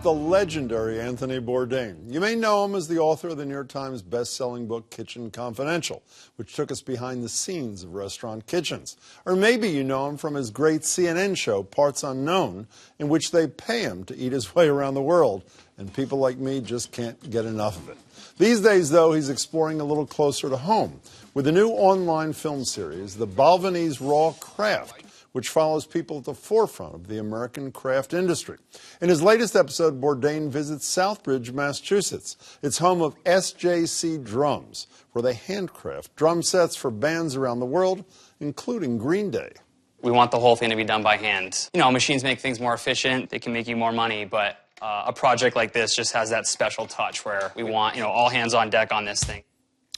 the legendary Anthony Bourdain. You may know him as the author of the New York Times best-selling book Kitchen Confidential, which took us behind the scenes of restaurant kitchens. Or maybe you know him from his great CNN show, Parts Unknown, in which they pay him to eat his way around the world, and people like me just can't get enough of it. These days, though, he's exploring a little closer to home with a new online film series, The Balvenie's Raw Craft, which follows people at the forefront of the American craft industry. In his latest episode, Bourdain visits Southbridge, Massachusetts. It's home of SJC Drums, where they handcraft drum sets for bands around the world, including Green Day. We want the whole thing to be done by hand. You know, machines make things more efficient, they can make you more money, but a project like this just has that special touch where we want, you know, all hands on deck on this thing.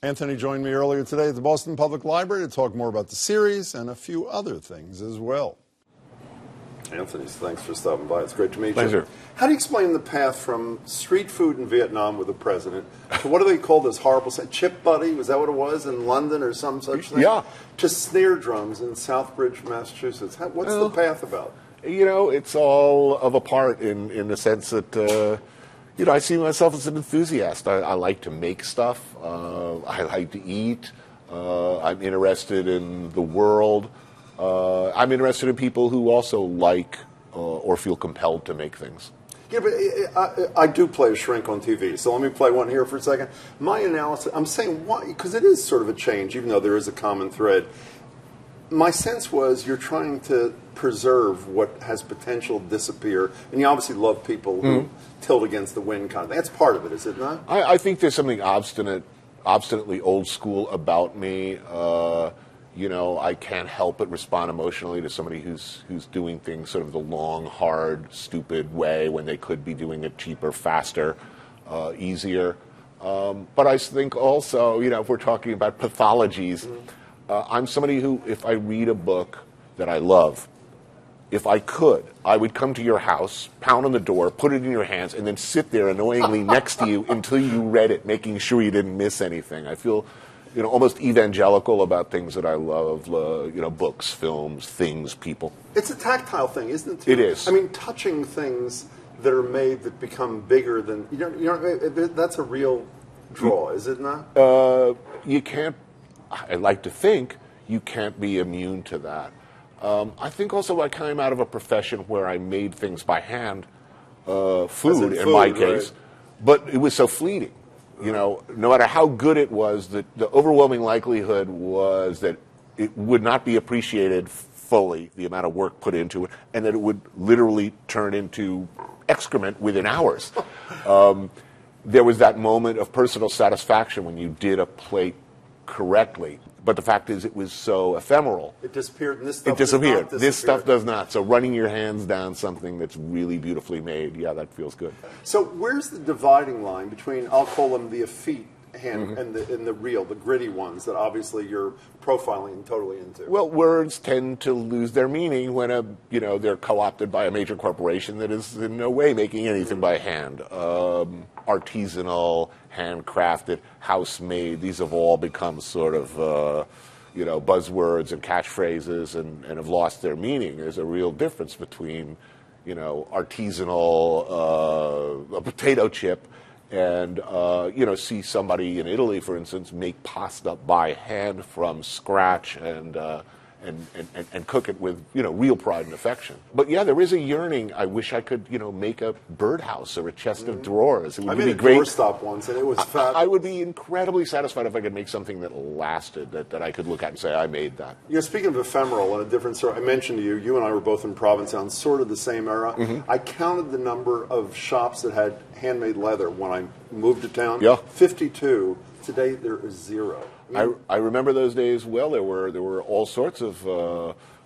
Anthony joined me earlier today at the Boston Public Library to talk more about the series and a few other things as well. Anthony, thanks for stopping by. It's great to meet you. Pleasure. How do you explain the path from street food in Vietnam with the president to what do they call this horrible chip buddy? Was that what it was in London or some such thing? Yeah. To snare drums in Southbridge, Massachusetts. What's the path about? You know, it's all of a part in the sense that, you know, I see myself as an enthusiast. I like to make stuff. I like to eat. I'm interested in the world. I'm interested in people who also like or feel compelled to make things. Yeah, but I do play a shrink on TV, so let me play one here for a second. My analysis, I'm saying why, because it is sort of a change, even though there is a common thread. My sense was you're trying to preserve what has potential to disappear, and you obviously love people who tilt against the wind kind of thing. That's part of it, is it not? I think there's something obstinately old school about me. You know, I can't help but respond emotionally to somebody who's doing things sort of the long, hard, stupid way when they could be doing it cheaper, faster, easier. But I think also, you know, if we're talking about pathologies, I'm somebody who, if I read a book that I love, if I could, I would come to your house, pound on the door, put it in your hands, and then sit there annoyingly next to you until you read it, making sure you didn't miss anything. I feel, you know, almost evangelical about things that I love, you know, books, films, things, people. It's a tactile thing, isn't it? It is. I mean, touching things that are made that become bigger than, you know, that's a real draw, is it not? You can't, I like to think, you can't be immune to that. I think also I came out of a profession where I made things by hand, food in my case, right. But it was so fleeting. You know, no matter how good it was, the overwhelming likelihood was that it would not be appreciated fully, the amount of work put into it, and that it would literally turn into excrement within hours. There was that moment of personal satisfaction when you did a plate correctly. But the fact is, it was so ephemeral. It disappeared, and this stuff It disappeared. Does not This stuff does not. So running your hands down something that's really beautifully made, yeah, that feels good. So where's the dividing line between, I'll call them the effete hand and the real, the gritty ones that obviously you're profiling totally into? Well, words tend to lose their meaning when they're co-opted by a major corporation that is in no way making anything by hand. Artisanal, handcrafted, house-made, these have all become sort of buzzwords and catchphrases and have lost their meaning. There's a real difference between, artisanal, a potato chip and, see somebody in Italy, for instance, make pasta by hand from scratch and cook it with, real pride and affection. But yeah, there is a yearning. I wish I could, make a birdhouse or a chest of drawers. It would be great. I made a doorstop once, and it was fabulous. I would be incredibly satisfied if I could make something that lasted, that I could look at and say, I made that. Speaking of ephemeral and a different sort, I mentioned to you, you and I were both in Provincetown, sort of the same era. I counted the number of shops that had handmade leather when I moved to town. Yeah. 52. Today, there is 0. I remember those days well. There were all sorts of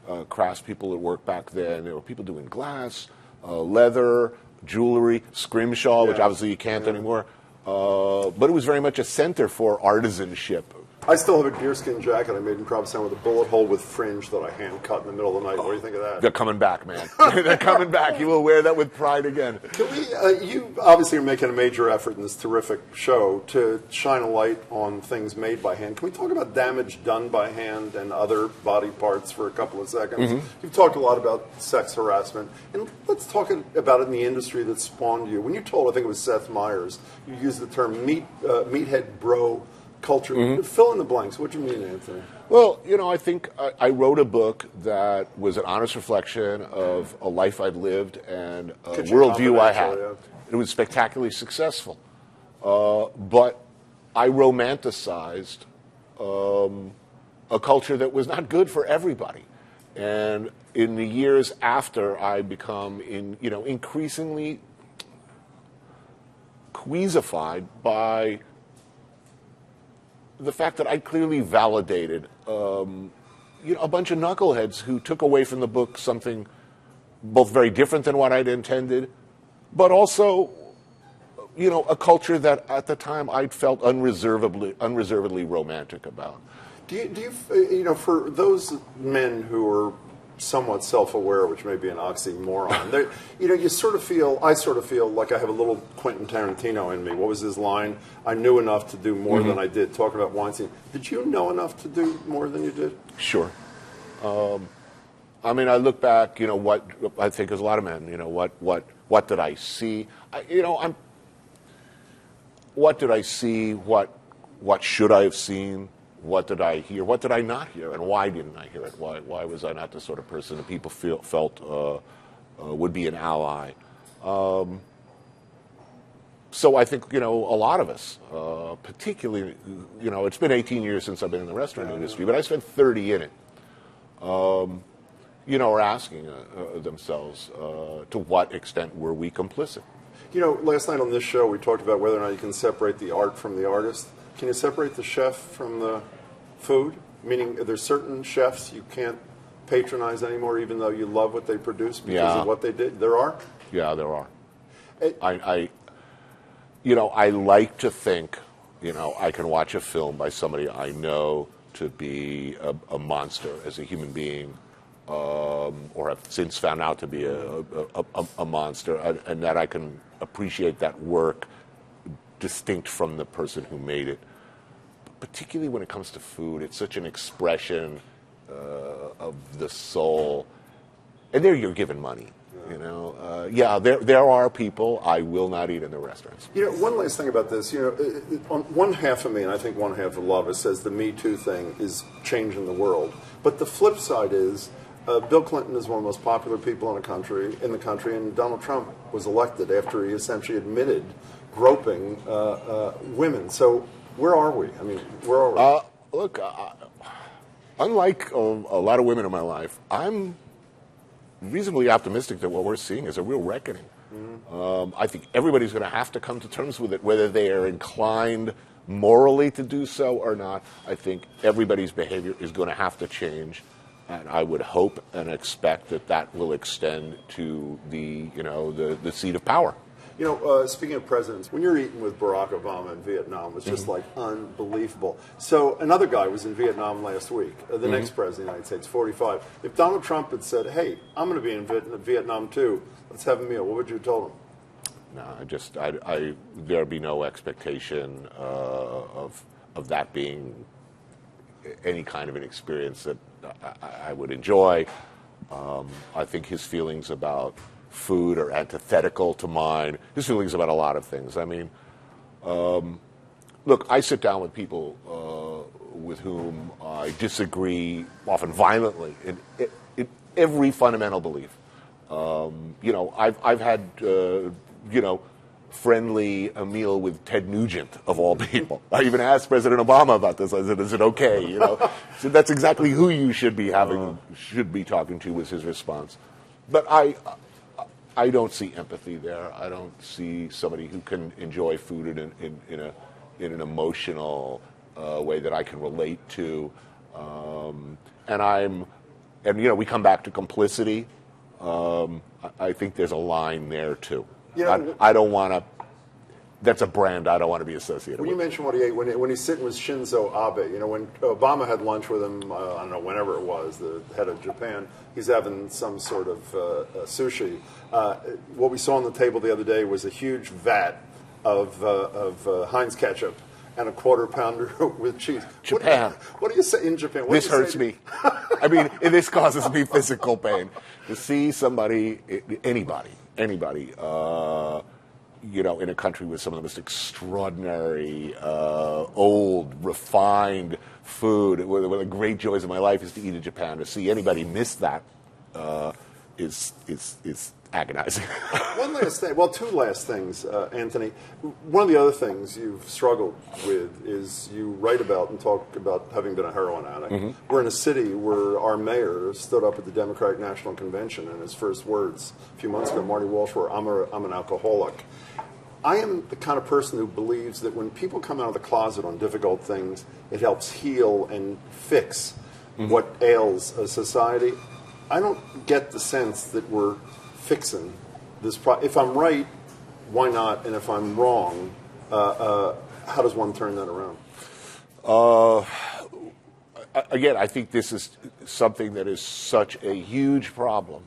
craftspeople that worked back then. There were people doing glass, leather, jewelry, scrimshaw, which obviously you can't anymore. But it was very much a center for artisanship. I still have a deerskin jacket I made in Provincetown with a bullet hole with fringe that I hand cut in the middle of the night. What do you think of that? They're coming back, man. They're coming back. You will wear that with pride again. Can we? You obviously are making a major effort in this terrific show to shine a light on things made by hand. Can we talk about damage done by hand and other body parts for a couple of seconds? You've talked a lot about sex harassment, and let's talk about it in the industry that spawned you. When you told, I think it was Seth Meyers, you used the term meathead bro culture. Fill in the blanks. What do you mean, Anthony? Well, I think I wrote a book that was an honest reflection of a life I've lived and a worldview I had. Yeah. It was spectacularly successful. But I romanticized a culture that was not good for everybody. And in the years after, I become increasingly queasified by the fact that I clearly validated a bunch of knuckleheads who took away from the book something both very different than what I'd intended, but also a culture that at the time I'd felt unreservedly romantic about. Do you for those men who are somewhat self-aware, which may be an oxymoron, I sort of feel like I have a little Quentin Tarantino in me. What was his line? I knew enough to do more than I did. Talking about Weinstein, did you know enough to do more than you did? Sure. I mean, I look back. What I think as a lot of men. What did I see? What did I see? What should I have seen? What did I hear? What did I not hear? And why didn't I hear it? Why was I not the sort of person that people felt would be an ally? So I think, a lot of us, particularly, it's been 18 years since I've been in the restaurant industry, but I spent 30 in it, are asking themselves, to what extent were we complicit? Last night on this show, we talked about whether or not you can separate the art from the artist. Can you separate the chef from the food? Meaning, there's certain chefs you can't patronize anymore, even though you love what they produce because of what they did. There are? Yeah, there are. I like to think, I can watch a film by somebody I know to be a monster as a human being, or have since found out to be a monster, and that I can appreciate that work distinct from the person who made it. Particularly when it comes to food, it's such an expression of the soul. And there you're given money, there are people I will not eat in the restaurants. One last thing about this, on one half of me, and I think one half of a lot of us, says the Me Too thing is changing the world. But the flip side is, Bill Clinton is one of the most popular people in the country, and Donald Trump was elected after he essentially admitted groping women. So where are we? I mean, where are we? Look, unlike a lot of women in my life, I'm reasonably optimistic that what we're seeing is a real reckoning. I think everybody's going to have to come to terms with it, whether they are inclined morally to do so or not. I think everybody's behavior is going to have to change, and I would hope and expect that will extend to the seat of power. Speaking of presidents, when you're eating with Barack Obama in Vietnam, it was just like unbelievable. So another guy was in Vietnam last week, the next president of the United States, 45. If Donald Trump had said, hey, I'm going to be in Vietnam too, let's have a meal, what would you have told him? No, there'd be no expectation of that being any kind of an experience that I would enjoy. I think his feelings about food are antithetical to mine. His feelings about a lot of things. I mean, look, I sit down with people with whom I disagree, often violently, in every fundamental belief. I've had friendly a meal with Ted Nugent, of all people. I even asked President Obama about this. I said, is it okay? So that's exactly who you should be talking to, was his response. But I don't see empathy there. I don't see somebody who can enjoy food in an emotional way that I can relate to. And we come back to complicity. I think there's a line there too. I don't want to that's a brand I don't want to be associated When with. you mentioned what he ate, when he's sitting with Shinzo Abe, when Obama had lunch with him, I don't know, whenever it was, the head of Japan, he's having some sort of sushi. What we saw on the table the other day was a huge vat of Heinz ketchup and a quarter pounder with cheese. Japan. What do you say in Japan? This hurts me. I mean, this causes me physical pain. To see somebody, anybody, in a country with some of the most extraordinary, old, refined food. One of the great joys of my life is to eat in Japan. To see anybody miss that is agonizing. One last thing. Well, two last things, Anthony. One of the other things you've struggled with is you write about and talk about having been a heroin addict. Mm-hmm. We're in a city where our mayor stood up at the Democratic National Convention, and his first words a few months ago, Marty Walsh, were, I'm an alcoholic. I am the kind of person who believes that when people come out of the closet on difficult things, it helps heal and fix what ails a society. I don't get the sense that we're fixing this problem. If I'm right, why not? And if I'm wrong, how does one turn that around? Again, I think this is something that is such a huge problem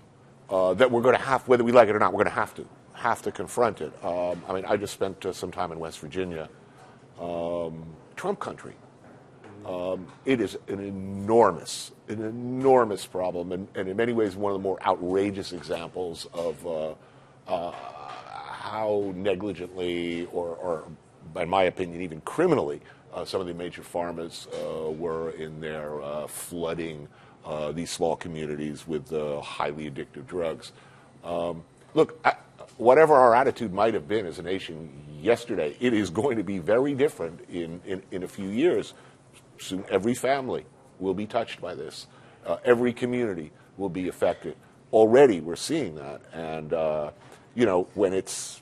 that we're going to have, whether we like it or not, we're going to have to confront it. I just spent some time in West Virginia, Trump country. It is an enormous problem, and in many ways one of the more outrageous examples of how negligently, or in my opinion, even criminally, some of the major pharmas were in their flooding these small communities with highly addictive drugs. Look, whatever our attitude might have been as a nation yesterday, it is going to be very different in a few years. Soon every family will be touched by this. Every community will be affected. Already we're seeing that. And, when it's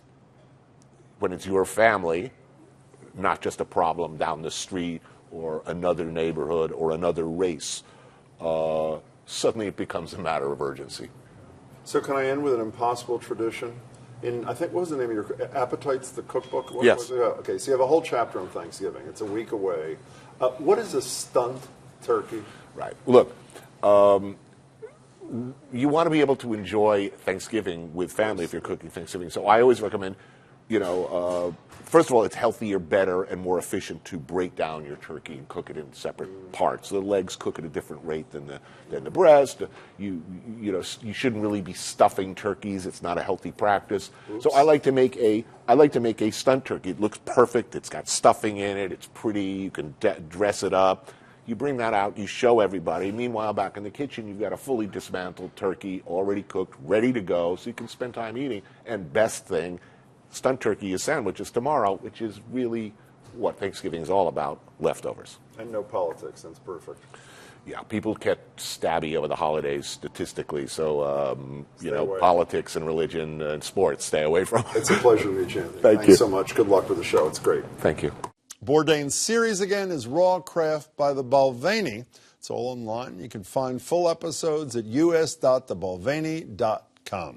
your family, not just a problem down the street or another neighborhood or another race, suddenly it becomes a matter of urgency. So can I end with an impossible tradition? I think, what was the name of your Appetites, the cookbook? Yes. Okay, so you have a whole chapter on Thanksgiving. It's a week away. What is a stunt turkey? Right. Look, you want to be able to enjoy Thanksgiving with family if you're cooking Thanksgiving. So I always recommend, first of all, it's healthier, better, and more efficient to break down your turkey and cook it in separate parts. The legs cook at a different rate than the breast. You shouldn't really be stuffing turkeys. It's not a healthy practice. Oops. So I like to make a stunt turkey. It looks perfect. It's got stuffing in it. It's pretty. You can dress it up. You bring that out. You show everybody. Meanwhile, back in the kitchen, you've got a fully dismantled turkey, already cooked, ready to go, so you can spend time eating. And best thing, stunt turkey is sandwiches tomorrow, which is really what Thanksgiving is all about, leftovers. And no politics. That's perfect. Yeah, people get stabby over the holidays statistically, so, away. Politics and religion and sports, stay away from it. It's a pleasure to meet you, Anthony. Thank you. Thanks so much. Good luck with the show. It's great. Thank you. Bourdain's series again is Raw Craft by the Balvenie. It's all online. You can find full episodes at us.thebalvenie.com.